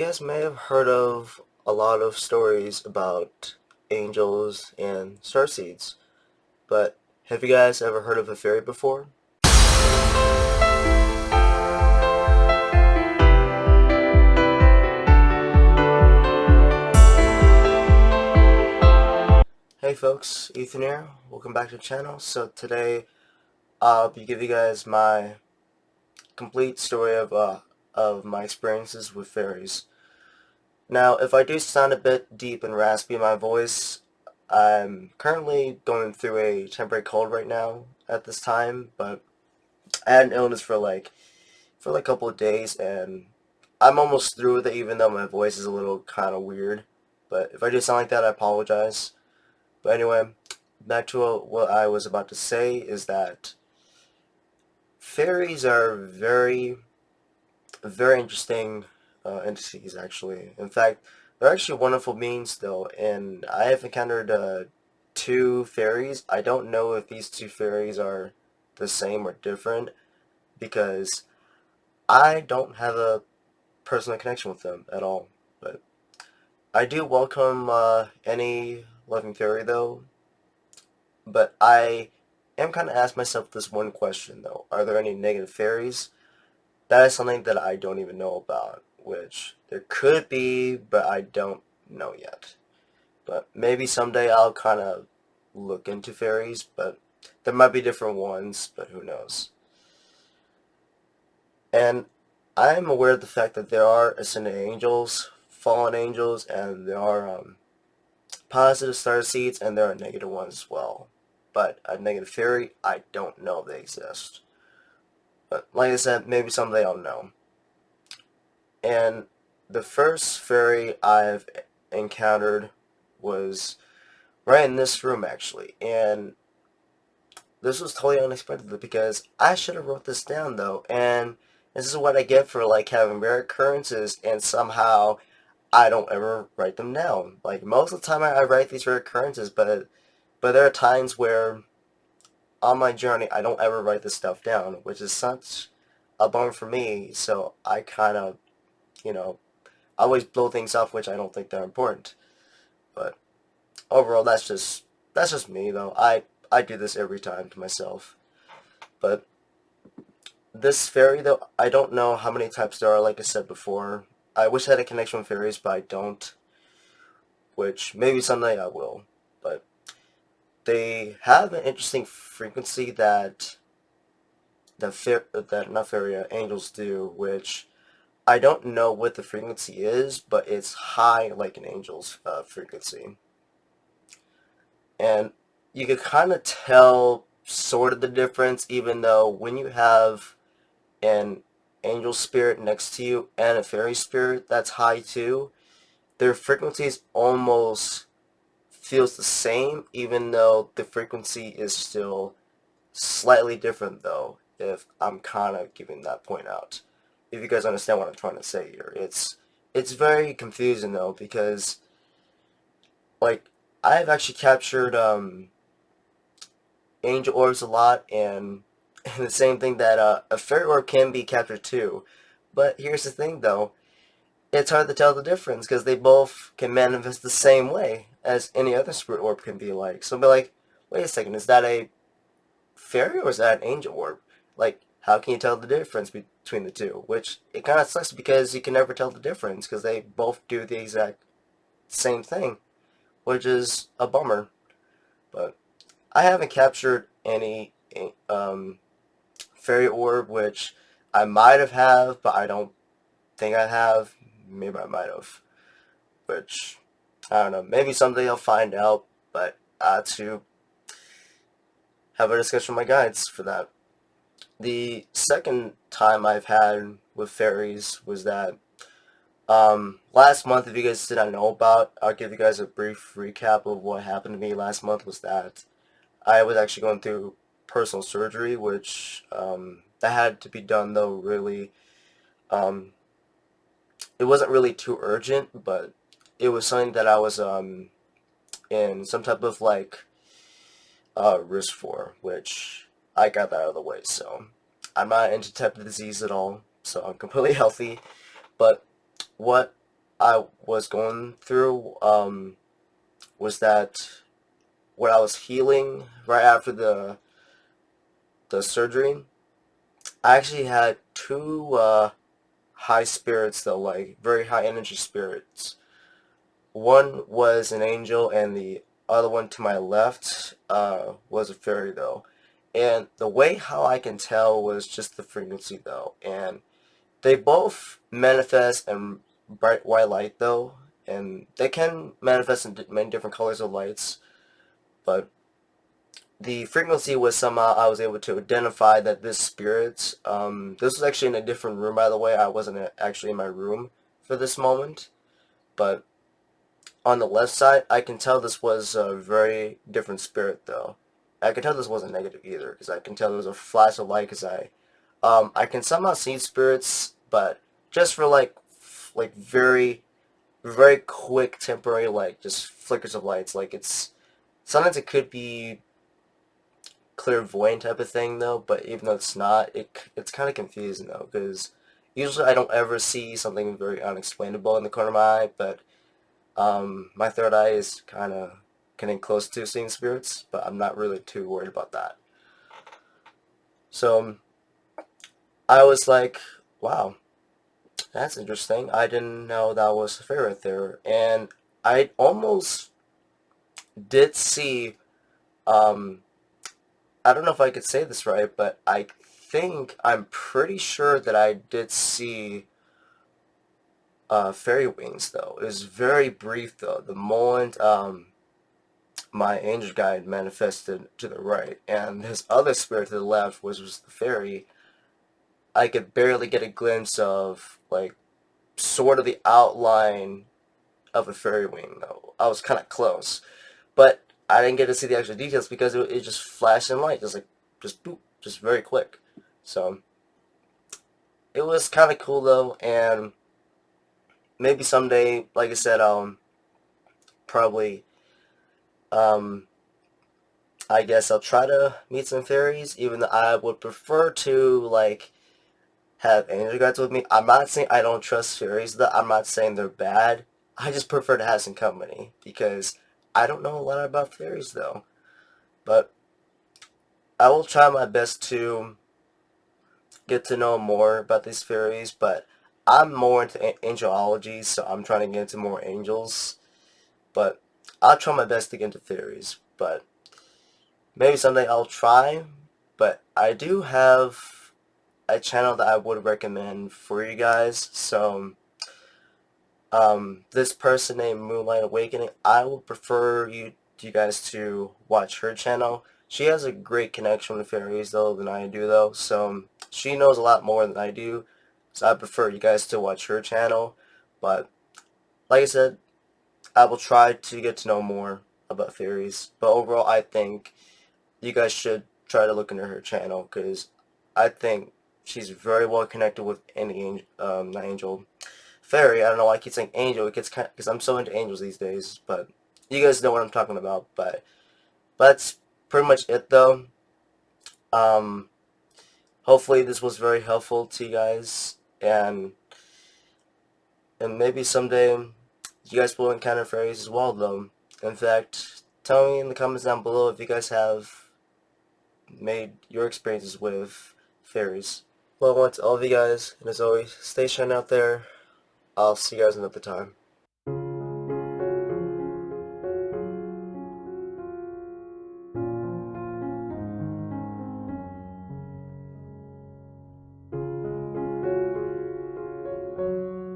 You guys may have heard of a lot of stories about angels and starseeds, but have you guys ever heard of a fairy before? Hey folks, Ethan here. Welcome back to the channel. So today I'll be giving you guys my complete story of my experiences with fairies. Now, if I do sound a bit deep and raspy in my voice, I'm currently going through a temporary cold right now at this time, but I had an illness for like a couple of days, and I'm almost through with it, even though my voice is a little kind of weird. But if I do sound like that, I apologize. But anyway, back to what I was about to say is that fairies are very interesting entities, actually. In fact, they're actually wonderful beings, though, and I have encountered two fairies. I don't know if these two fairies are the same or different, because I don't have a personal connection with them at all. But I do welcome any loving fairy, though. But I am kind of asking myself this one question, though. Are there any negative fairies? That is something that I don't even know about, which there could be, but I don't know yet. But maybe someday I'll kind of look into fairies, but there might be different ones, but who knows. And I'm aware of the fact that there are ascended angels, fallen angels, and there are positive star seeds, and there are negative ones as well. But a negative fairy, I don't know if they exist. But like I said, maybe someday I'll know. And the first fairy I've encountered was right in this room, actually. And this was totally unexpected because I should have wrote this down, though. And this is what I get for like having rare occurrences, and somehow I don't ever write them down. Like most of the time I write these rare occurrences, but there are times where on my journey I don't ever write this stuff down, which is such a bummer for me. So I kind of, you know, I always blow things off which I don't think they're important. But overall, that's just me, though. I do this every time to myself. But this fairy, though, I don't know how many types there are. Like I said before, I wish I had a connection with fairies, but I don't. Which maybe someday I will. But they have an interesting frequency that not fairy angels do, which I don't know what the frequency is, but it's high like an angel's frequency. And you could kind of tell sort of the difference, even though when you have an angel spirit next to you and a fairy spirit that's high too, their frequencies almost feels the same, even though the frequency is still slightly different, though, if I'm kind of giving that point out. If you guys understand what I'm trying to say here. It's very confusing, though, because like I've actually captured angel orbs a lot, and the same thing that a fairy orb can be captured too. But here's the thing, though. It's hard to tell the difference because they both can manifest the same way as any other spirit orb can be like. So I'll be like, wait a second, is that a fairy or is that an angel orb? Like, how can you tell the difference between the two? Which, it kind of sucks because you can never tell the difference because they both do the exact same thing, which is a bummer. But I haven't captured any fairy orb, which I might have, but I don't think I have. Maybe I might have. Which, I don't know. Maybe someday I'll find out, but I had to have a discussion with my guides for that. The second time I've had with fairies was that last month. If you guys did not know about, I'll give you guys a brief recap of what happened to me last month. Was that I was actually going through personal surgery, which that had to be done, though. Really, um, it wasn't really too urgent, but it was something that I was in some type of like risk for, which I got that out of the way. So I'm not into type of disease at all, so I'm completely healthy. But what I was going through was that when I was healing right after the surgery, I actually had two high spirits though, like very high energy spirits. One was an angel, and the other one to my left was a fairy though. And the way how I can tell was just the frequency though, and they both manifest in bright white light though, and they can manifest in many different colors of lights, but the frequency was somehow I was able to identify that this spirit, this was actually in a different room by the way, I wasn't actually in my room for this moment, but on the left side, I can tell this was a very different spirit though. I can tell this wasn't negative either, because I can tell there was a flash of light, because I can somehow see spirits, but just for like very, very quick temporary, like just flickers of lights. Like sometimes it could be clairvoyant type of thing though, but even though it's not, it's kind of confusing though, because usually I don't ever see something very unexplainable in the corner of my eye, but my third eye is kind of getting close to seeing spirits, but I'm not really too worried about that. So I was like, wow, that's interesting. I didn't know that was a fairy right there, and I almost did see. Um, I don't know if I could say this right, but I'm pretty sure that I did see fairy wings though. It was very brief though. The moment my angel guide manifested to the right, and his other spirit to the left, which was the fairy, I could barely get a glimpse of, like, sort of the outline of a fairy wing, though. I was kind of close. But I didn't get to see the actual details because it just flashed in light, just boop, just very quick. So, it was kind of cool, though, and maybe someday, like I said, probably, um, I guess I'll try to meet some fairies, even though I would prefer to, like, have angel guides with me. I'm not saying I don't trust fairies, though. I'm not saying they're bad. I just prefer to have some company, because I don't know a lot about fairies, though. But I will try my best to get to know more about these fairies, but I'm more into angelology, so I'm trying to get into more angels. But I'll try my best to get into fairies, but maybe someday I'll try. But I do have a channel that I would recommend for you guys. So, this person named MoonLightAwakening, I would prefer you guys to watch her channel. She has a great connection with fairies though than I do though, so she knows a lot more than I do. So I prefer you guys to watch her channel. But like I said, I will try to get to know more about fairies. But overall, I think you guys should try to look into her channel, because I think she's very well connected with any angel, not angel, fairy. I don't know why I keep saying angel. It gets kind because I'm so into angels these days. But you guys know what I'm talking about. But that's pretty much it, though. Um, hopefully this was very helpful to you guys, and maybe someday you guys will encounter fairies as well, though. In fact, tell me in the comments down below if you guys have made your experiences with fairies. Well, I want to all of you guys, and as always, stay shining out there. I'll see you guys another time.